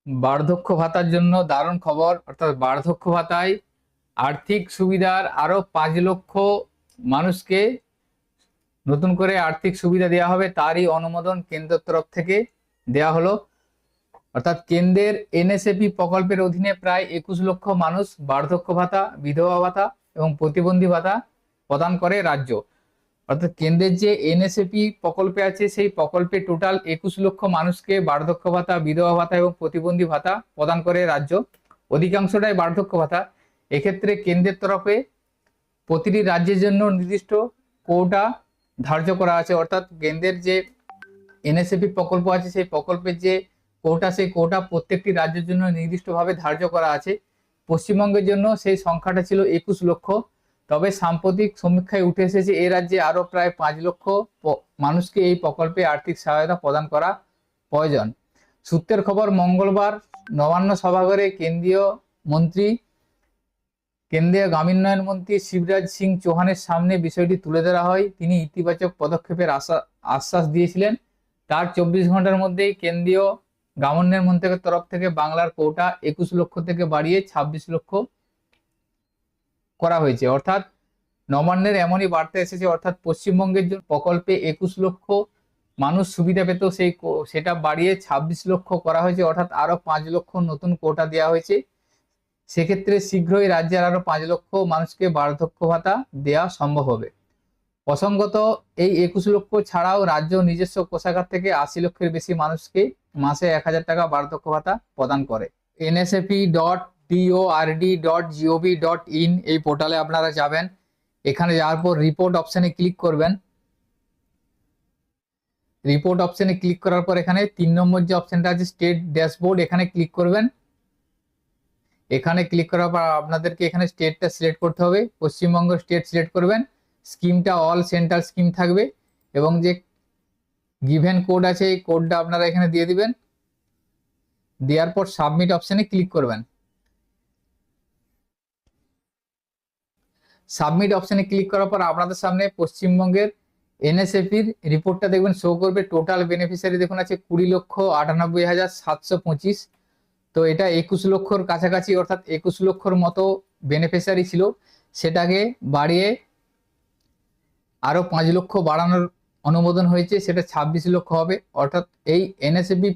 বার্ধক্য ভাতার জন্য দারুণ খবর, অর্থাৎ বার্ধক্য ভাতায় আর্থিক সুবিধার আরো 5 লক্ষ মানুষকে নতুন করে আর্থিক সুবিধা দেওয়া হবে। তারই অনুমোদন কেন্দ্রের তরফ থেকে দেওয়া হলো। অর্থাৎ কেন্দ্রের এনএসএপি প্রকল্পের অধীনে প্রায় 21 লক্ষ মানুষ বার্ধক্য ভাতা, বিধবা ভাতা এবং প্রতিবন্ধী ভাতা প্রদান করে রাজ্য। অর্থাৎ কেন্দ্রের যে এনএসএপি প্রকল্পে আছে সেই প্রকল্পে টোটাল 21 লক্ষ মানুষকে বার্ধক্য ভাতা, বিধবা ভাতা এবং প্রতিবন্ধী ভাতা প্রদান করে রাজ্য। অধিকাংশটাই বার্ধক্য ভাতা। এক্ষেত্রে কেন্দ্রের তরফে প্রতিটি রাজ্যের জন্য নির্দিষ্ট কোটা ধার্য করা আছে। অর্থাৎ কেন্দ্রের যে এনএসএপি প্রকল্প আছে সেই প্রকল্পের যে কোটা, সেই কোটা প্রত্যেকটি রাজ্যের জন্য নির্দিষ্টভাবে ধার্য করা আছে। পশ্চিমবঙ্গের জন্য সেই সংখ্যাটা ছিল 21 লক্ষ। তবে সাম্প্রতিক সমীক্ষায় উঠে এসেছে এ রাজ্যে আরো প্রায় 5 লক্ষ মানুষকে এই প্রকল্পে আর্থিক সহায়তা প্রদান করা প্রয়োজন। সূত্রের খবর, মঙ্গলবার নবান্ন সভাঘরে কেন্দ্রীয় গ্রামোন্নয়ন মন্ত্রী শিবরাজ সিং চৌহানের সামনে বিষয়টি তুলে ধরা হয়। তিনি ইতিবাচক পদক্ষেপের আশ্বাস দিয়েছিলেন। তার 24 ঘন্টার মধ্যেই কেন্দ্রীয় গ্রামোন্নয়ন মন্ত্রকের তরফ থেকে বাংলার কোটা 21 লক্ষ থেকে বাড়িয়ে 26 লক্ষ করা হয়েছে। অর্থাৎ নবান্নের এমনই বার্তা এসেছে, অর্থাৎ পশ্চিমবঙ্গের জন্য প্রকল্পে 21 লক্ষ মানুষ সুবিধা পেত, সেটা বাড়িয়ে 26 লক্ষ করা হয়েছে। অর্থাৎ আরো 5 লক্ষ নতুন কোটা দেওয়া হয়েছে। সেক্ষেত্রে শীঘ্রই রাজ্যের আরো 5 লক্ষ মানুষকে বার্ধক্য ভাতা দেওয়া সম্ভব হবে। প্রসঙ্গত, এই 21 লক্ষ ছাড়াও রাজ্য নিজস্ব কোষাগার থেকে 80 লক্ষের বেশি মানুষকে মাসে 1000 টাকা বার্ধক্য ভাতা প্রদান করে। nsap.dord.gov.in এই পোর্টালে আপনারা যাবেন। এখানে যাওয়ার পর রিপোর্ট অপশনে ক্লিক করবেন। রিপোর্ট অপশনে ক্লিক করার পর এখানে 3 নম্বর যে অপশনটা আছে স্টেট ড্যাশবোর্ড, এখানে ক্লিক করবেন। এখানে ক্লিক করার পর আপনাদেরকে এখানে স্টেটটা সিলেক্ট করতে হবে। পশ্চিমবঙ্গ স্টেট সিলেক্ট করবেন। স্কিমটা অল সেন্ট্রাল স্কিম থাকবে এবং যে গিভেন কোড আছে এই কোডটা আপনারা এখানে দিয়ে দিবেন। দেওয়ার পর সাবমিট অপশনে ক্লিক করবেন। সাবমিট অপশনে ক্লিক করার পর আপনাদের সামনে পশ্চিমবঙ্গের এনএসএপির রিপোর্টটা দেখবেন শো করবে। টোটাল বেনিফিশিয়ারি দেখুন আছে 20,98,725। তো এটা 21 লক্ষর কাছাকাছি, অর্থাৎ 21 লক্ষর মতো বেনিফিশিয়ারি ছিল, সেটাকে বাড়িয়ে আরো 5 লক্ষ বাড়ানোর অনুমোদন হয়েছে, সেটা 26 লক্ষ হবে। অর্থাৎ এই এনএসএপি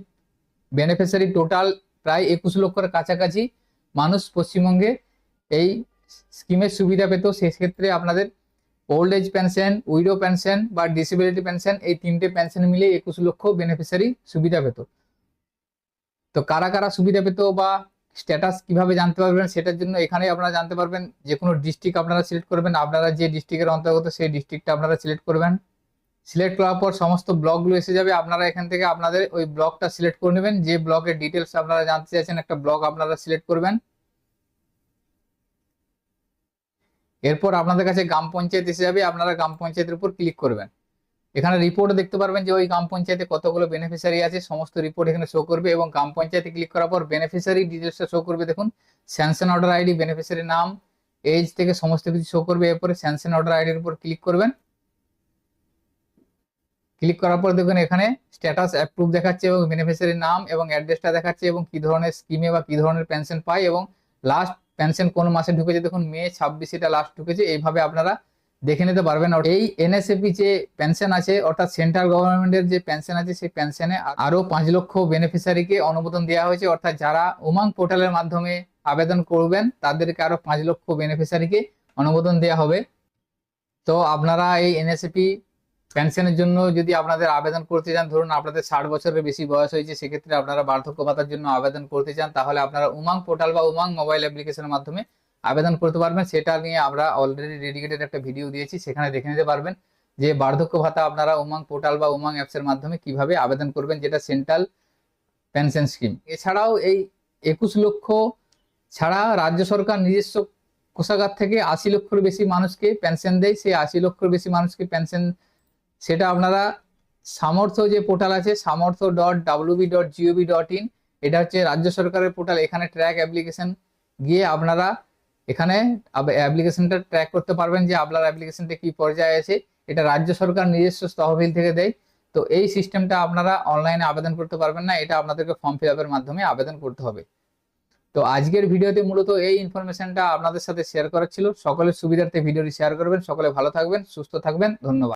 বেনিফিশিয়ারি টোটাল প্রায় 21 লক্ষর কাছাকাছি মানুষ পশ্চিমবঙ্গে এই স্কিমের সুবিধা পেত। সেক্ষেত্রে আপনাদের old age pension, widow pension বা ডিসেবিলিটি পেনশন, এই 3টে পেনশন মিলে 21 লক্ষ বেনিফিশিয়ারি সুবিধা পেত। তো কারা কারা সুবিধা পেত বা স্ট্যাটাস কিভাবে জানতে পারবেন, সেটার জন্য এখানে আপনারা জানতে পারবেন। যে কোনো ডিস্ট্রিক্ট আপনারা সিলেক্ট করবেন। আপনারা যে ডিস্ট্রিক্টের অন্তর্গত সেই ডিস্ট্রিক্টটা আপনারা সিলেক্ট করবেন। সিলেক্ট করার পর সমস্ত ব্লকগুলো এসে যাবে। আপনারা এখান থেকে আপনাদের ওই ব্লকটা সিলেক্ট করে নেবেন। যে ব্লকের ডিটেলস আপনারা জানতে চাইছেন একটা ব্লক আপনারা সিলেক্ট করবেন। এরপর আপনাদের কাছে গ্রাম পঞ্চায়েত এসে যাবে। আপনারা গ্রাম পঞ্চায়েতের উপর ক্লিক করবেন। এখানে রিপোর্ট দেখতে পারবেন যে ওই গ্রাম পঞ্চায়েতে কতগুলো বেনিফিশিয়ারি আছে, সমস্ত রিপোর্ট এখানে শো করবে। এবং গ্রাম পঞ্চায়েতে ক্লিক করার পর বেনিফিশিয়ারি ডিটেলসটা শো করবে। দেখুন স্যাংশন অর্ডার আইডি, বেনিফিশিয়ারি নাম, এজ থেকে সমস্ত কিছু শো করবে। এরপরে স্যাংশন অর্ডার আইডির উপর ক্লিক করবেন। ক্লিক করার পর দেখুন এখানে স্ট্যাটাস অ্যাপ্রুভ দেখাচ্ছে এবং বেনিফিশিয়ারি নাম এবং অ্যাড্রেসটা দেখাচ্ছে এবং কি ধরনের স্কিমে বা কি ধরনের পেনশন পায় এবং লাস্ট পেনশন কোন মাসে ঢুকেছে। দেখুন মে 26 এটা লাস্ট ঢুকেছে। এইভাবে আপনারা দেখে নিতে পারবেন। এই এনএসএপি যে পেনশন আছে, অর্থাৎ সেন্ট্রাল গভর্নমেন্টের যে পেনশন আছে, সেই পেনশনে আরো 5 লক্ষ বেনিফিশিয়ারিকে অনুমোদন দেওয়া হয়েছে। অর্থাৎ যারা উমাং পোর্টালের মাধ্যমে আবেদন করবেন তাদেরকে আরো 5 লক্ষ বেনিফিশিয়ারিকে অনুমোদন দেওয়া হবে। তো আপনারা এই এনএসএপি পেনশনের জন্য যদি আপনাদের আবেদন করতে চান, ধরুন আপনাদের 60 বছরের বেশি বয়স হয়েছে, সেক্ষেত্রে আপনারা বার্ধক্য ভাতার জন্য আবেদন করতে চান, তাহলে আপনারা উমাং পোর্টাল বা উমাং মোবাইল অ্যাপ্লিকেশনের মাধ্যমে আবেদন করতে পারবেন। সেটা নিয়ে আমরা অলরেডি ডেডিকেটেড একটা ভিডিও দিয়েছি, সেখানে দেখে নিতে পারবেন যে বার্ধক্য ভাতা আপনারা উমাং পোর্টাল বা উমাং অ্যাপসের মাধ্যমে কিভাবে আবেদন করবেন, যেটা সেন্ট্রাল পেনশন স্কিম। এছাড়াও এই 21 লক্ষ ছাড়া রাজ্য সরকার নিজস্ব কোষাগার থেকে 80 লক্ষের বেশি মানুষকে পেনশন দেয়। সেই 80 লক্ষের বেশি মানুষকে পেনশন, সেটা আপনারা সামর্থ্য যে পোর্টাল আছে, সামর্থ্য.wb.gov.in, এটা হচ্ছে রাজ্য সরকারের পোর্টাল। এখানে ট্র্যাক অ্যাপ্লিকেশন গিয়ে আপনারা এখানে অ্যাপ্লিকেশনটা ট্র্যাক করতে পারবেন যে আপনার অ্যাপ্লিকেশনটা কি পর্যায়ে আছে। এটা রাজ্য সরকার নিজস্ব তহবিল থেকে দেয়। তো এই সিস্টেমটা আপনারা অনলাইনে আবেদন করতে পারবেন না, এটা আপনাদেরকে ফর্ম ফিল আপের মাধ্যমে আবেদন করতে হবে। তো আজকের ভিডিওতে মূলত এই ইনফরমেশনটা আপনাদের সাথে শেয়ার করার ছিল। সকলের সুবিধার্থে ভিডিওটি শেয়ার করবেন। সকলে ভালো থাকবেন, সুস্থ থাকবেন, ধন্যবাদ।